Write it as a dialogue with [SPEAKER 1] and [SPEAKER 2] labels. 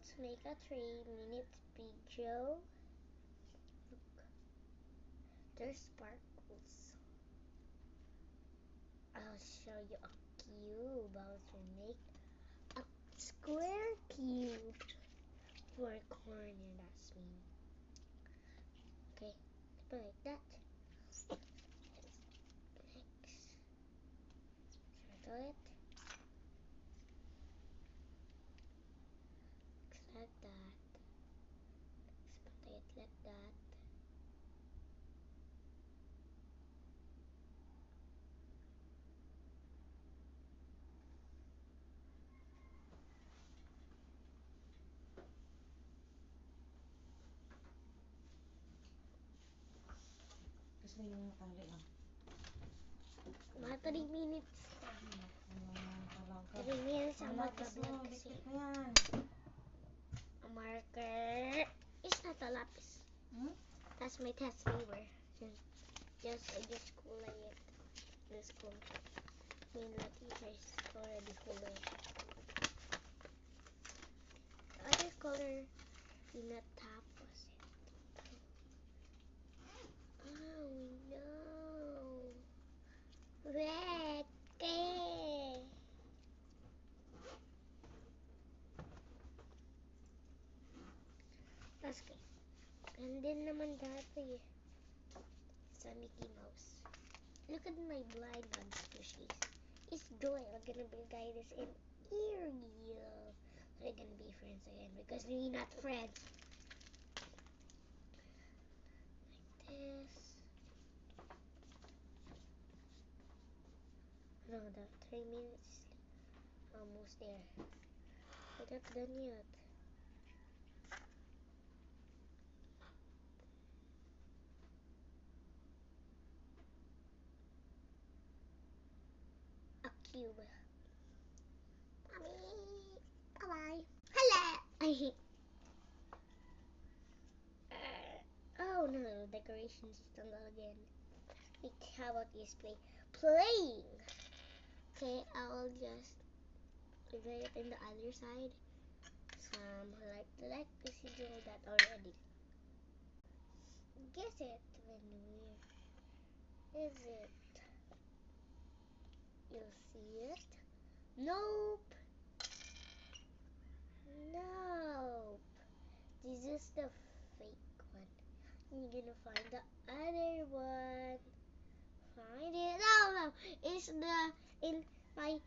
[SPEAKER 1] let's make a 3-minute video. Look, there's sparkles. I'll show you a cube. I'll make a square cube for a corner, that's me. Okay, put it like that. Next, circle it. Like that. Let's put it like that.
[SPEAKER 2] Gusto yung tali lang.
[SPEAKER 1] Mga 3 minutes. 3 minutes ang mag-vlog kasi. A marker is not a lapis. That's my test paper. I just color it. This color. My teacher is already color. The other color will not tapos it. Oh no. Red. That's okay. And then naman dati sa Mickey Mouse. Look at my blind on squishies. It's joy. We're gonna be this in Ariel. We're gonna be friends again because we're not friends. Like this. No, the 3 minutes almost there. We're not done yet. A cube. Mommy. Bye-bye. Hello. Oh no, decorations is done again. How about you play? Playing. Okay, I'll just do it in the other side. Some like this, you do that already. Guess it when is it? You'll see it. Nope. Nope. This is the fake one. You're gonna find the other one. Find it. No, it's in my